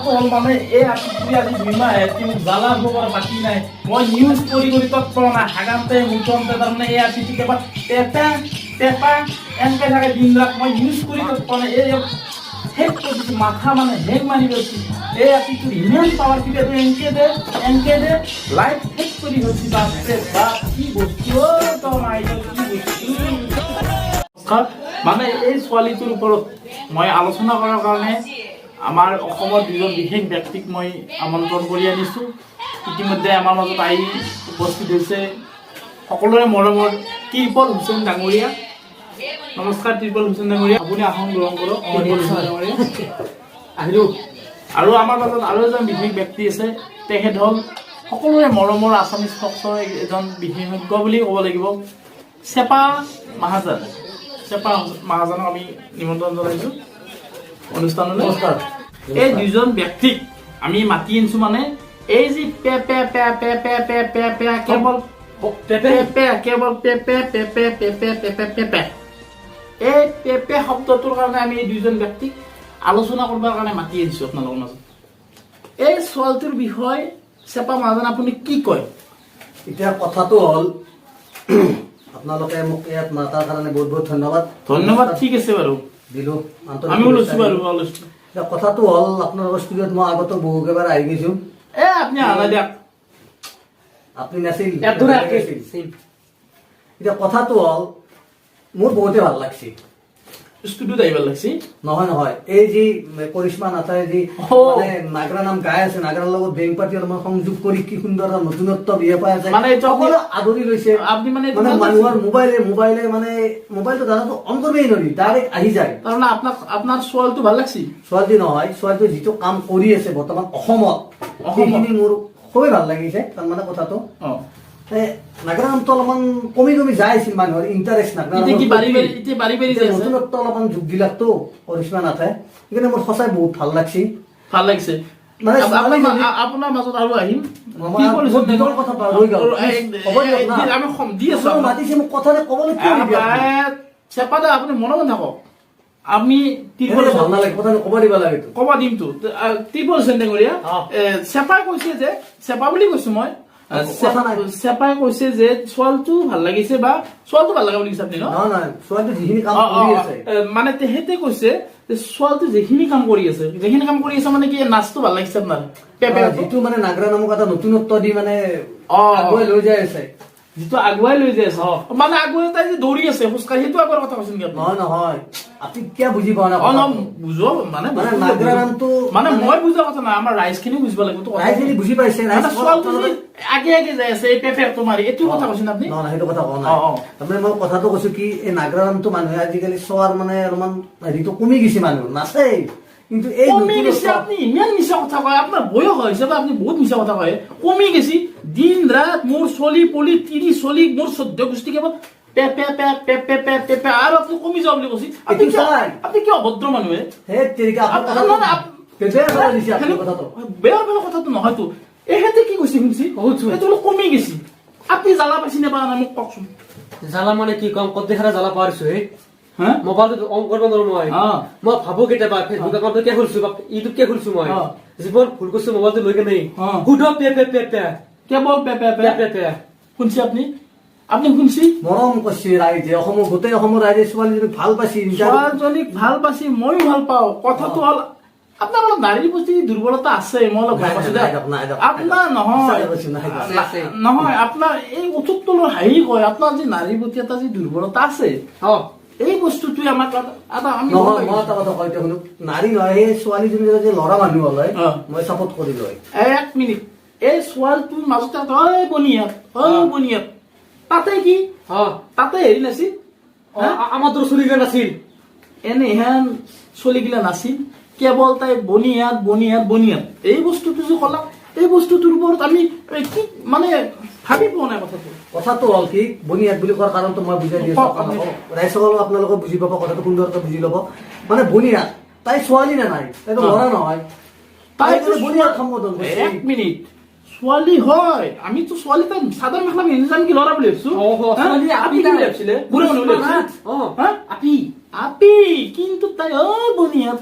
কথাটো হ'ল মানে এই আপুনি আজি 2 মাহ জ্বালা খবৰ বাকী নাই মই নিউজ কৰি তৎপৰ নাই হাগান্তে মুঠন্তে তাৰমানে এই আপি কেতিয়াবা পেপা এনেকৈ থাকে দিন ৰাত মই নিউজ কৰি তৎপৰ নাই এই শেষ কৰিছো মাথা মানে হেং মাৰি গৈছে এই আপিটো ইমান পাৱাৰ কিবাটো এনেকে দে লাইফ শেষ কৰি গৈছে বাপৰে বাপ কি বস্তু তো মাইটো কি বস্তু মানে এই ছোৱালীটোৰ ওপৰত মই আলোচনা কৰাৰ কাৰণে আমাৰ অসমৰ দুজন বিশেষ ব্যক্তিক মই আমন্ত্ৰণ কৰি আনিছোঁ ইতিমধ্যে আমাৰ মাজত আহি উপস্থিত হৈছে সকলোৰে মৰমৰ ত্ৰিপল হুছেইন ডাঙৰীয়া নমস্কাৰ ত্ৰিপল হুছেইন ডাঙৰীয়া আপুনি আসন গ্ৰহণ কৰক আহিলোঁ আৰু আমাৰ মাজত আৰু এজন বিশেষ ব্যক্তি আছে তেখেত হ'ল সকলোৰে মৰমৰ আছামিজ ফক্সৰ এজন বিশেষজ্ঞ বুলি ক'ব লাগিব চেপা মহাজনক আমি নিমন্ত্ৰণ জনাইছোঁ অনুষ্ঠানলৈ নমস্কাৰ এই দুজন ব্যক্তিক আমি মাতি আনিছোঁ মানে এই যি কেৱল এই পেপে শব্দটোৰ কাৰণে আমি এই দুজন ব্যক্তিক আলোচনা কৰিবৰ কাৰণে মাতি আনিছোঁ আপোনালোকৰ মাজত এই ছোৱালীটোৰ বিষয়ে চেপা মহাজন আপুনি কি কয় এতিয়া কথাটো হ'ল আপোনালোকে মোক ইয়াত মাতাৰ কাৰণে বহুত বহুত ধন্যবাদ ঠিক আছে বাৰু দিলোঁ আমিও লৈছোঁ বাৰু এতিয়া কথাটো হ'ল আপোনালোকৰ ষ্টুডিঅ'ত মই আগতো বহুকেইবাৰ আহি গৈছোঁ আপুনি আনা দিয়ক আপুনি নাছিল এতিয়া কথাটো হ'ল মোৰ বহুতে ভাল লাগছে ষ্টুডিঅ'ত আহিব লাগছে নহয় এই যি কৰিশ্মা নাথাই যি মানে নাগৰা নাম গাই আছে নাগৰাৰ লগত বেং পাৰ্টি অলপমান সংযোগ কৰি কি সুন্দৰ নতুনত্ব বিয়ে পাই আছে মানে সকলো আদৰি লৈছে আপুনি মানে মানুহৰ মোবাইলে মানে মোবাইলটো দাদাটো অন কৰিবই নোৱাৰি ডাইৰেক্ট আহি যায় তাৰমানে আপোনাৰ ছোৱালীটো ভাল লাগছে ছোৱালী নহয় ছোৱালীটো যিটো কাম কৰি আছে বৰ্তমান অসমত সেইখিনি মোৰ খুবেই ভাল লাগিছে তাৰমানে কথাটো নাগৰা নামটো অলপমান কমি যাই আছিল মানুহৰ ইণ্টাৰেষ্ট নতুনত্ব অলপমান যোগ দিলাকতো কৰিশ্মা নাথায় সেইকাৰণে মোৰ সঁচাই বহুত ভাল লাগিছে মানে আপোনাৰ মাজত আৰু আহিম মাতিছে মোক কথা ক'বলৈ চেপা দা আপুনি মনে মনে থাকক আমি ভাল নালাগে কথা ক'ব দিব লাগে ক'ব দিমতো ত্ৰিপল হুছেইন ডাঙৰীয়া চেপাই কৈছে যে চেপা বুলি কৈছো মই চেপাই কৈছে যে ছোৱালীটো ভাল লাগিছে বা ছোৱালীটো ভাল লগা বুলি কৈছে আপুনি মানে তেহেঁতে কৈছে যে ছোৱালীটো যিখিনি কাম কৰি আছে মানে কি নাচটো ভাল লাগিছে আপোনাৰ যিটো মানে নাগৰা নামক এটা নতুনত্ব দি মানে আগুৱাই লৈ যাই আছে যিটো আগুৱাই লৈ যাই আছে মানে আগুৱাই তাই যে দৌৰি আছে খোজকাঢ়ি সেইটো আগৰ কথা কৈছে নেকি নহয় আপুনি কিয় বুজি পোৱা নাই বুজো মানে নাগৰা নামটো মানে মই বুজা কথা নাই আমাৰ ৰাইজখিনি বুজিব লাগিব ৰাইজখিনি বুজি পাইছে আগে যাই আছে এই পেপেটো মাৰি এইটো কথা কৈছে আপুনি নহয় সেইটো কথা কোৱা নাই তাৰমানে মই কথাটো কৈছো কি এই নাগৰা নামটো মানুহে আজিকালি চোৱাৰ মানে অলপমান হেৰিটো কমি গৈছে মানুহ নাচে কিন্তু এই কমি গৈছে আপুনি ইমান মিছা কথা কয় আপোনাৰ বয়স হৈছে আপুনি বহুত মিছা কথা কয় কমি গৈছে দিন ৰাত মোৰ চলি পলি তিৰি চলি মোৰ 14 গোষ্ঠী কেৱল আৰু আপুনি কমি যাওঁ বুলি কৈছে আপুনি কি অভদ্ৰ মানুহে বেয়া কথাটো নহয়তো এহেঁতে কি কৈছে শুনছি এইটো কমি গৈছে আপুনি জ্বালা পাইছে নে পাৰা নাই মোক কওকচোন জ্বালা মানে কি কম কত দেখাৰে জ্বালা পাইছো মোবাইলটো অন কৰিব নোৱাৰো মই ভাবো কেতিয়াবা ফেচবুক একাউণ্টটো কিয় খুলিছো বা ইউটিউব কিয় খুলিছো মই জীৱন ভুল কৰিছো মোবাইলটো লৈ কেনে শুধ কেৱল শুনছি আপুনি শুনছি মৰম কৰিছে ৰাইজে অসমৰ গোটেই অসমৰ ৰাইজে ছোৱালীজনীক ভাল পাইছে ছোৱালীজনীক ভাল পাইছে ময়ো ভাল পাওঁ কথাটো হ'ল আপোনাৰ অলপ নাৰীৰ প্ৰতি দুৰ্বলতা আছে মই অলপ ভাল পাইছো আপোনাৰ নহয় আপোনাৰ এই উঠুতলৰ হাঁহি কয় আপোনাৰ যি নাৰীৰ প্ৰতি এটা যি দুৰ্বলতা আছে এই বস্তুটোৱে আমাক নাৰী নহয় সেই ছোৱালীজনী যদি ল'ৰা মানুহ হলে মই চাপৰ্ট কৰিলো 1 মিনিট এই ছোৱালীটোৰ মাজতে বনিয়াত তাতে কি তাতে হেৰি নাছিল আমাৰ চলিগিলা নাছিল এনেহেন চলিগিলা নাছিল কেৱল তাই বনিয়াত এই বস্তুটো যে ক'লা এই বস্তুটোৰ ওপৰত আমি কি মানে ভাবি পোৱা নাই কথাটো হ'ল কি বনিয়াদ বুলি কোৱাৰ কাৰণটো মই বুজাই দি আছো ৰাইজসকলক আপোনালোকে বুজি পাব কথাটো সুন্দৰকৈ বুজি ল'ব মানে বনিয়াদ তাই ছোৱালী নে নাই তাইতো ল'ৰা নহয় তাই বনিয়াদ সম্বোধন 1 মিনিট ছোৱালী হয় আমিতো ছোৱালী তাই চাদৰ মেখেলা পিন্ধি যাম কি ল'ৰা বুলি ভাবিছিলো আপি কিন্তু তাই বনিয়াদ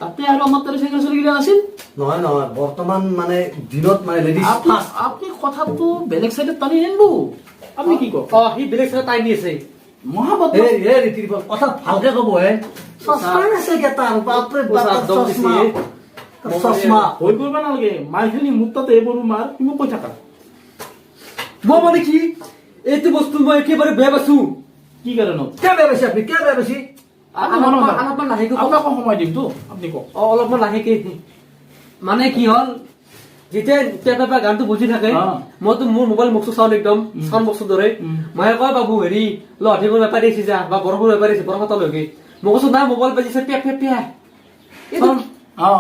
তাতে আৰু আমাৰ তাতে চাইকেল চলি কিনে আছিল নহয় নহয় বৰ্তমান মানে দিনত মানে লেডিজ ফাৰ্ষ্ট আপুনি কথাটো বেলেগ চাইডত টানি আনিব আপুনি কি কয় সি বেলেগ চাইডত টাইম দি আছে মহাবত এই ৰিতিৰিপল কথা ভালকে ক'ব চশমা আছে কেইটা বাপৰে বাপ একদম বেছি। চশমা ভয় কৰিব নালাগে মাৰ খালি মোৰ তাতে এইবোৰ মাৰ তুমি কৈ থাকা মই মানে কি এইটো বস্তু মই একেবাৰে বেয়া পাইছো কি কাৰণত কিয় বেয়া পাইছে আপুনি কিয় বেয়া পাইছে অলপমান লাহেকৈ কওক। আপোনাক সময় দিম তো আপুনি কওক অলপমান লাহেকে মানে কি হ'ল যেতিয়া পেপা গানটো বুজি থাকে মইতো মোৰ মোবাইল বক্সটো চাওঁ একদম চাউণ্ড বক্সৰ দৰে মায়ে কয় বাবু হেৰি লঠিবোৰ বেপাৰী আহিছে যা বা বৰফৰ বেপাৰী আহিছে বৰফাতলৈকে মই কৈছো না মোবাইল বাজিছে পেপ পেপ পেপ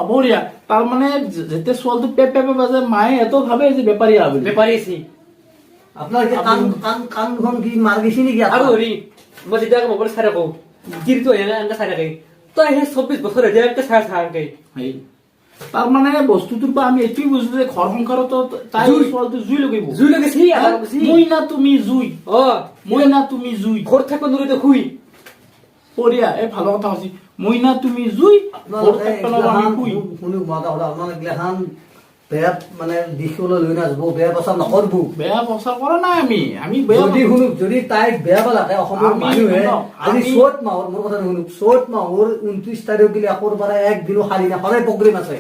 বঢ়িয়া তাৰমানে যেতিয়া ছোৱালীটো পেপ পেপ বাজে মায়ে এটো ভাবে যে বেপাৰী আহ বুলি বেপাৰী আহিছে আপোনাৰ কি কাণখন কি মাৰ গৈছে নেকি আৰু হেৰি মই যেতিয়া মোবাইল চাই থাকো যিটো এনেকে চাই থাকে তই সেই 24 বছৰ এনেকে চাই থাকে তাৰমানে বস্তুটোৰ পৰা আমি এইটোৱে বুজিলো যে ঘৰ সংসাৰতো তাই ছোৱালীটো জুই লগাব জুই লগাইছে মই না তুমি জুই অ মই না তুমি জুই ঘৰ থাকিব নোৱাৰিতো শুই বঢ়িয়া এই ভাল কথা হৈছে মই না তুমি জুই ঘৰ থাকিব আমি শুই শুনক মাতা হলে আপোনালোক গিলাখান বেয়া মানে দেখিবলৈ লৈ নাযাব বেয়া প্ৰচাৰ নকৰব বেয়া প্ৰচাৰ কৰা নাই আমি বেয়া যদি শুনক যদি তাইক বেয়া পালাকে অসমৰ আমি মানুহে শুনক, আজি আমি- চ'ত মাহৰ মোৰ কথা শুনক চ'ত মাহৰ 29 তাৰিখ গিলে আকৌ পৰা একদিনো খালি না সদায় প্ৰগ্ৰেম আছে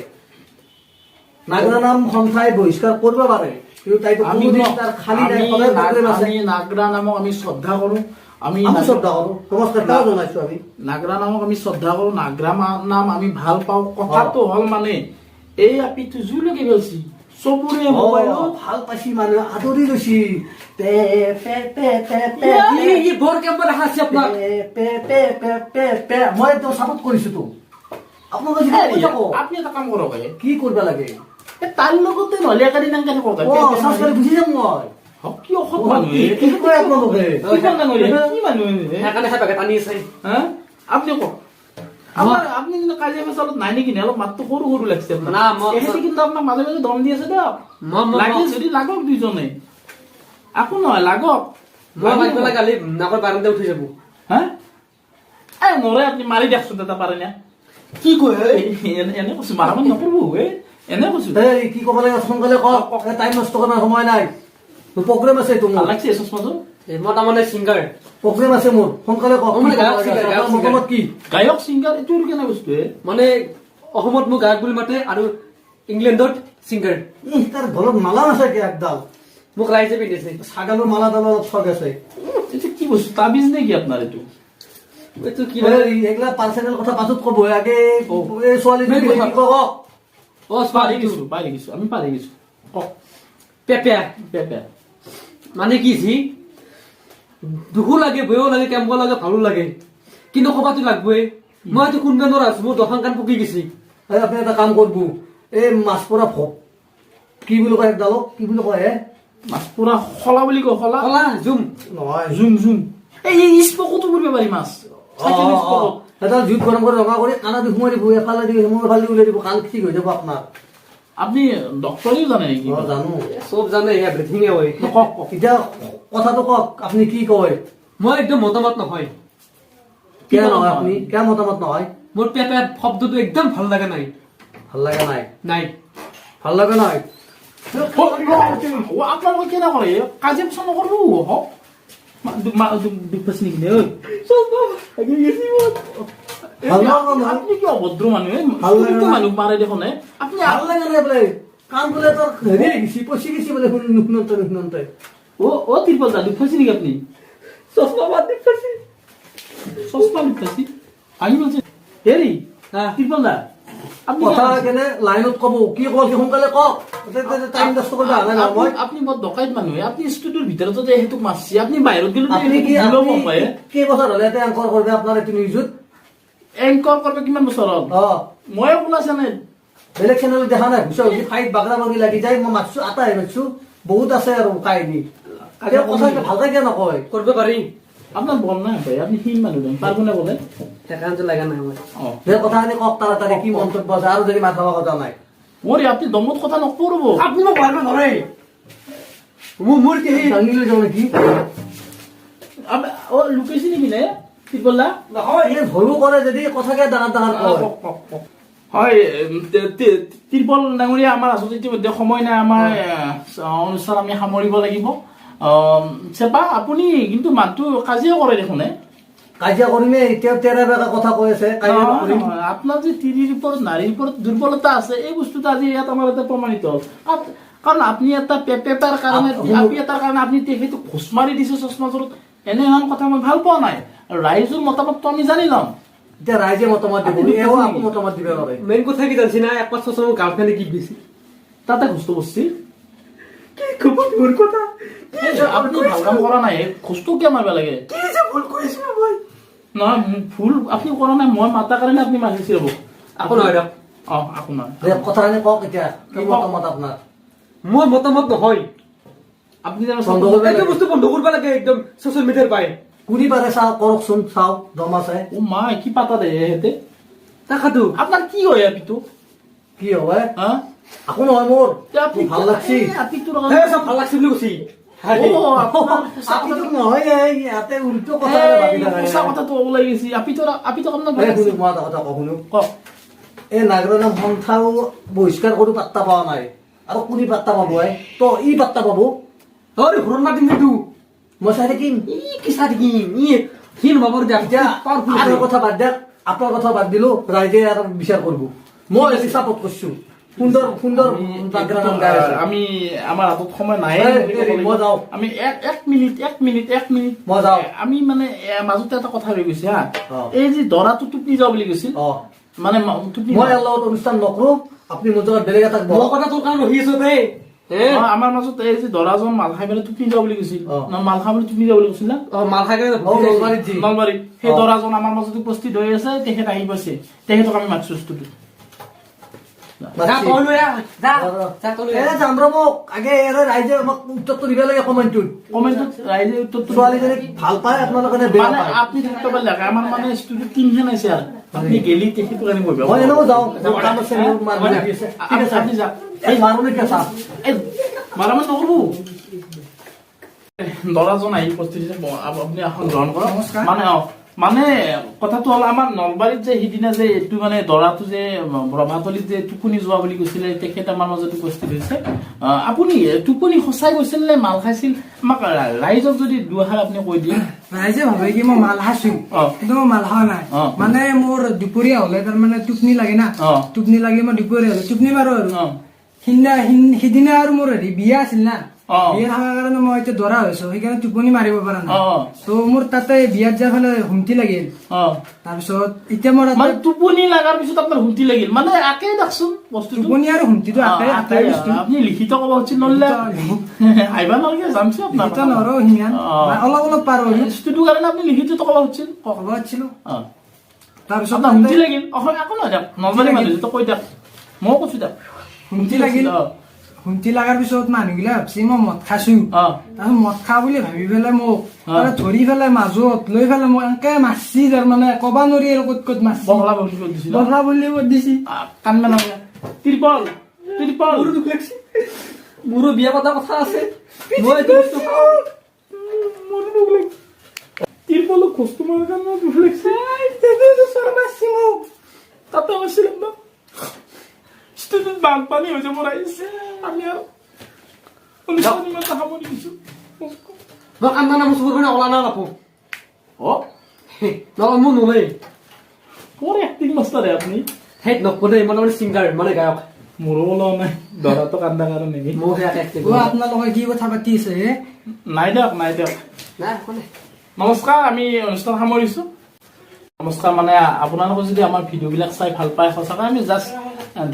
নাগৰা নাম সন্থাই বহিষ্কাৰ কৰিব পাৰে কিন্তু তাইতো আমি কোনোদিন তাৰ খালি নাই সদায় প্ৰগ্ৰেম আছে আমি নাগৰা নামক আমি শ্ৰদ্ধা কৰো আমি আমি শ্ৰদ্ধা কৰো নমস্কাৰ জনাইছো আমি নাগৰা নামক আমি শ্ৰদ্ধা কৰো নাগৰা নাম আমি ভাল পাওঁ কথাটো হ'ল মানে এই আপিটো জুই লগাই গৈছি চবৰে মোবাইলত ভাল পাইছি মানুহে আদৰি লৈছি পে পে পে পে পে ই বৰ কেম্পাৰ দেখাইছে আপোনাক পে পে পে পে পে মই একদম চাপোৰ্ট কৰিছো তো আপোনালোকে যদি কৈ থাকক, আপুনি এটা কাম কৰক কি কৰিব লাগে তাৰ লগতে নহলে একাদি নাংকে থাকক সংস্কাৰে বুজি যাম মই কি অসৎ মানুহে কি কয় আপোনালোকে কি মানুহে কি মানুহে সেইকাৰণে সেই পেকেট আনি আছে হা আপুনি কওক আপুনি কিন্তু কাজিয়া পেচালত নাই নেকি অলপ মাতটো সৰু সৰু লাগিছে আপোনাৰ না, মই- এহেঁতি কিন্তু আপোনাক মাজে মাজে দম দি আছে দিয়ক লাগিল যদি লাগক দুইজনে একো নহয় লাগক মই মাৰিব লাগে কালি নাকৰ বাৰান্দা উঠি যাব হা এই নৰে আপুনি মাৰি দিয়কচোন দাদা পাৰে না কি কয় এনে কৈছো মাৰামাৰি নকৰিব এনে কৈছো এই কি ক'ব লাগে সোনকালে কওক টাইম নষ্ট কৰাৰ সময় নাই প্ৰগ্ৰেম আছে তো ভাল মোৰ লাগছে চচমাটো মই তাৰমানে ছিংগাৰ প্ৰগ্ৰেম আছে মোৰ সোনকালে কওক মানে কি ক'ব গায়ক লাগে? singer, গায়ক আপোনাৰ মতামত কি গায়ক ছিংগাৰ এইটো আৰু কেনে বস্তু মানে অসমত মোক গায়ক বুলি মাতে আৰু ইংলেণ্ডত ছিংগাৰ তাৰ ঘৰত মালা আছে কি একডাল মোক ৰাইজে পিন্ধিছে ছাগালৰ মালাডাল অলপ ঠগ আছে এইটো কি বস্তু তাবিজ নে কি আপোনাৰ এইটো এইটো কি মানে এইগিলা পাৰ্চনেল কথা পাছত ক'ব আগে এই ছোৱালী মেইন কথা। কি কওক অ পাৰি গৈছো আমি পাৰি গৈছো কওক পেপেয়া পেপে মানে কি যি দুখো লাগে বেয়াও লাগে কেম্প লাগে ভালো লাগে কিন্তু কবাতো লাগবই মই এইটো কোনবা নোৱাৰা আছো মোৰ দোকান কান পকি গৈছে এই আপুনি এটা কাম কৰব এই মাছ পৰা ভোগ কি বুলি কয় একডালক কি বুলি কয় মাছ পুৰা খলা বুলি কয় খলা কলা জুম নহয় জুম এই স্পকতো কৰিব পাৰি মাছ চাইকেল স্পকত এটা জুইত গৰম কৰি ৰঙা কৰি কাণা দি সোমাই দিব এফালে দি মোৰ এফালে দি উলিয়াই দিব কাণ ঠিক হৈ যাব আপোনাৰ আপুনি ডক্টৰেও জানে নেকি জানো চব জানে এভৰিথিং হয় কওক কওক এতিয়া কথাটো কওক আপুনি কি কয় মই একদম মতামত নহয় কিয় নহয় আপুনি কিয় মতামত নহয় মোৰ পেপে শব্দটো একদম ভাল লগা নাই ভাল লগা নাই নাই ভাল লগা নাই আপোনালোকে কেনে কৰে কাজিয়া পেচাল নকৰিব হওক দুখ পাইছে নেকি আপুনি কি অভদ্ৰ মানুহে ভাল লাগে না। মানুহ মাৰে দেখোন আপুনি ভাল লগা নাই বোলে কাণ বোলে তোৰ হেৰি গেছি পচি গেছি বোলে নুশুনতে নুশুনতে অ তিৰপল দা দুখ পাইছে নেকি আপুনি চশমা বাদ দি পাইছে চশমা দুখ পাইছে আহি বলছে হেৰি তিৰপল দা আপুনি কথা কেনে লাইনত ক'ব কি ক'ব কি সোনকালে কওক টাইম নষ্ট কৰিব অহা নাই মই আপুনি বৰ ডকাইত মানুহে আপুনি ষ্টুডিঅ'ৰ ভিতৰতে যে সেইটোক মাৰছি আপুনি বাহিৰত গ'লে আপুনি কি গম পায় কেইবছৰ হ'লে ইয়াতে এংকৰ কৰিবে আপোনাৰ এইটো নিউজত এংকৰ কৰিব কিমান বছৰ হ'ল অ ময়ে ওলাইছে নে বেলেগ চেনেলত দেখা নাই ঘুচা ঘুচি ফাইট বাগৰা বাগৰি লাগি যায় মই মাতছো আটাই মাতছো বহুত আছে আৰু কাহিনী তেওঁ কথা ভালকে কিয় নকয় কৰিব পাৰি আপোনাৰ বল নাই ভাই আপুনি সি মানুহ দেখোন পাৰব নে বোলে সেইকাৰণে লগা নাই মই অ যে কথাখিনি কওক তাড়াতাড়ি কি মন্তব্য আছে আৰু যদি মাথা কথা নাই মোৰ আপুনি দমত কথা নকৰিব আপুনি মোক পাৰিব নোৱাৰে মোৰ কি সেই দাঙি লৈ যাওঁ নেকি অ লুকাইছে নেকি নে তিৰপল দা নহয় এই ভয়ো কৰে যদি কথাকে ডাঙৰ ডাঙৰ কয় হয় তিৰপল ডাঙৰীয়া, আমাৰ আচলতে ইতিমধ্যে সময় নাই, আমাৰ অনুষ্ঠান আমি সামৰিব লাগিব। চেপা আপুনি কিন্তু মাতটো কাজিয়া কৰে দেখোন। কাজিয়া কৰিমে, এতিয়া তেৰা বেকা কথা কৈ আছে, কাজিয়া নকৰিম। আপোনাৰ যে তিৰিৰ ওপৰত নাৰীৰ ওপৰত দুৰ্বলতা আছে, এই বস্তুটো আজি ইয়াত আমাৰ ইয়াতে প্ৰমাণিত হ'ল। কাৰণ আপুনি এটা পেপাৰ কাৰণে আপুনি তেখেতক ঘোচ মাৰি দিছে চশমাযোৰত, এনেহেন কথা মই ভাল পোৱা নাই। আৰু ৰাইজৰ মতামতটো আমি জানি ল'ম। এতিয়া ৰাইজে মতামত দিব, এও আকৌ মতামত দিব পাৰে। মেইন কথা কি জানছি না, একপাঁচ চশমা গাৰ্লফ্ৰেণ্ডে কি দিছি তাতে ঘোষটো বসছি কি কব তোৰ কথা, আপনি ভাল কাম কৰা নাই, ঘোষটো কিয় মাৰিব লাগে? কি যে ভুল কৰিছো মই। নহয় ভুল আপনি কৰা নাই, মই মাতাৰ কাৰণে আপনি মাৰিছে। ৰ'ব আকৌ নহয় দিয়ক, আকৌ নহয় কথাখিনি কওক এতিয়া, কি মতামত আপোনাৰ? মোৰ মতামত নহয়, আপনি জানো এইটো বস্তু বন্ধ কৰিব লাগে একদম ছচিয়েল মিডিয়াৰ পাই। কোনি পাৰে চাওঁ, কৰকচোন চাওঁ, দম আছে। ও মা কি পাতা দে হেতে তাকাতো আপনার কি হয় আপিটো? কি হবে? হ্যাঁ আকৌ নহয় মোৰ ভাল লাগছি। আপিটোর চব ভাল লাগছে বুলি কৈছি। আপিটোক নহয়, ইয়াতে উল্টো কথা ভাবি থাকে। সঁচা কথাটো ওলাই গেছি। আপিটো আপনার ভাল শুনো, লাগছে। মই এটা কথা কওঁ শুনো। কক এই নাগৰিক সন্থাও বহিষ্কাৰ কৰি পাত্তা পোৱা নাই, আৰু কোনি পাত্তা পাব? তো ই পাত্তা পাব, অৰে ঘৰৰ মাতিম কিন্তু মই চাই থাকিম। ই কি চাই থাকিম, ই হিন বাবৰ দিয়া এতিয়া আপোনাৰ কথা বাদ দিয়ক, আপোনাৰ কথা বাদ দিলো, ৰাইজে আৰু বিচাৰ কৰিব। মই বেছি চাপৰ্ট কৰিছো, সুন্দৰ সুন্দৰ background গাই আছে। আমি আমাৰ হাতত সময় নাই, মই যাওঁ। আমি এক মিনিট মই যাওঁ। আমি মানে মাজতে এটা কথা হৈ গৈছে হা, অ। এই যে দৰাটো টোপনি যাওঁ বুলি কৈছিল, অ, মানে টোপনি মই ইয়াৰ লগত অনুষ্ঠান নকৰো, আপুনি মোৰ লগত বেলেগ এটা মোৰ কথা তোৰ কাৰণে ৰহি আছো দেই। আমাৰ মাজত এই যে দৰাজন মাল খাই পেলাই টোপনি যাওঁ বুলি কৈছিল, অ। মাল খাই পেলাই টোপনি যাওঁ বুলি কৈছিল না মাল খাই নলবাৰীত, সেই অ। দৰাজন আমাৰ মাজত উপস্থিত হৈ আছে, তেখেত আহি পাইছে, তেখেতক আমি মাতছো স্তুডিঅ। ৰাইজে আমাক উত্তৰটো দিব লাগে কমেণ্টটোত। কমেণ্টত ৰাইজে উত্তৰটো ছোৱালীজনীক ভাল পায় আপোনালোকে নে বেয়া মানে পায়? আপনি থাকতে পারলে আমার মানে স্টুডিও তিনজন আছে আর আপনি গেলি তেখেতো কানি বলবে মই এনেও যাওঁ, মোৰ কাম আছে, মোৰ মানুহ আহি আছে। ঠিক আছে, আপনি যা এই মানুহ কেঁচা এই মারামারি নকরবো। দৰাজন আহি উপস্থিত হৈছে, আপুনি আসন গ্ৰহণ কৰক। মানে কথাটো হ'ল আমাৰ নলবাৰীত যে সিদিনা যে এইটো মানে দৰাটো যে ৰভাতলিত যে টোপনি যোৱা বুলি কৈছিলে, তেখেত আমাৰ মাজত উপস্থিত হৈছে। আপুনি টোপনি সঁচাই গৈছিল নে মাল খাইছিল? আমাক ৰাইজক যদি দুআষাৰ আপুনি কৈ দিয়ে। ৰাইজে ভাবে কি মই মাল খাইছো, কিন্তু মই মাল খোৱা নাই। মানে মোৰ দুপৰীয়া হলে তাৰমানে টোপনি লাগে না, টোপনি লাগে, মই দুপৰীয়া হলে টোপনি মাৰো আৰু। সিদিনা আৰু মোৰ হেৰি বিয়া আছিল না, বিয়া থকাৰ কাৰণে মই এতিয়া দৰা হৈছো, সেইকাৰণে টোপনি মাৰিব পৰা নাই। ত' মোৰ তাতে বিয়াত যাই ফালে হুমতি লাগিল। তাৰপিছত এতিয়া মোৰ টোপনি লগাৰ পিছত আপোনাৰ হুমতি লাগিল, মানে একে দেখোন বস্তু টোপনি আৰু হুমতিটো একে বস্তু। আপুনি লিখিত ক'ব উচিত নহলে আহিবা নালাগে, জানছো আপোনাৰ লিখিত নৰো সিমান, অলপ অলপ পাৰো। বস্তুটোৰ কাৰণে আপুনি লিখিতটো ক'ব উচিত, ক'ব আছিলো। তাৰপিছত হুমতি লাগিল, একো নহয় দিয়ক, নলবাৰী মানুহ কৈ দিয়ক, ময়ো কৈছো দিয়ক। হুমতি লাগিল, হুমতি লগাৰ পিছত মানুহগিলা ভাবছি মই মদ খাইছো। তাৰপিছত মদ খা বুলি ভাবি পেলাই মোক ধৰি পেলাই মাজত লৈ পেলাই মোক এনেকে মাৰছি, তাৰমানে কবা নোৱাৰি আৰু ক'ত ক'ত মাৰছি। বহলা বুলি কৈ দিছিল, বহলা বুলি কৈ দিছি। কান্দবা নালাগে, তিৰপল মোৰো দুখ লাগছি, মোৰো বিয়া পতা কথা আছে, মই এইটো বস্তু মোৰ দুখ লাগিছে। তিৰপলক খোজটো মাৰাৰ কাৰণে দুখ লাগিছে। তাতে হৈছিল না ষ্টুডেন্ট বানপানী হৈ যাব আহিছে, আমি আৰু অনুষ্ঠান ইমান সামৰি দিছো। মই কান্দা নাম চকুৰ কাৰণে ওলা না নাপো নহয়, মোৰ নলয়। বৰ এক্টিং মাষ্টাৰ আপুনি। সেই নকলে মানে মানে ছিংগাৰ মানে গায়ক। মোৰো ওলোৱা নাই, দৰাটো কান্দা কাৰণে মোৰ সেয়া এক্টিং। আপোনালোকে কি কথা পাতি আছে? নাই দিয়ক নাই দিয়ক। নাই নমস্কাৰ, আমি অনুষ্ঠান সামৰিছো। নমস্কাৰ, মানে আপোনালোকে যদি আমাৰ ভিডিঅ'বিলাক চাই ভাল পায়, সঁচাকৈ আমি জাষ্ট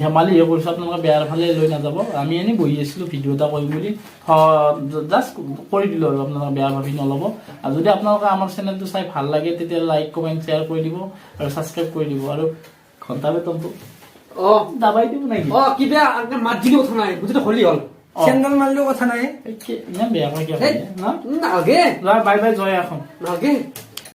ধেমালিহে কৰিছোঁ, আপোনালোকে বেয়াৰ ফালে লৈ নাযাব। আমি এনেই বহি আছিলোঁ ভিডিঅ' এটা কৰিম বুলি, জাষ্ট কৰি দিলোঁ আৰু আপোনালোকে বেয়া ভাবি নল'ব। আৰু যদি আপোনালোকে আমাৰ চেনেলটো চাই ভাল লাগে, তেতিয়া লাইক কমেণ্ট শ্বেয়াৰ কৰি দিব আৰু ছাবস্ক্ৰাইব কৰি দিব, আৰু ঘণ্টা বেতনটো দাবাই দিব নেকি? কিবা মাত দিলে কথা নাই, বুজিটো হলি হ'ল। চেণ্ডেল মাৰিলেও কথা নাই। ইমান বেয়া পাই কিয়? নালাগে বাই বাই, জয় এখন নালাগে।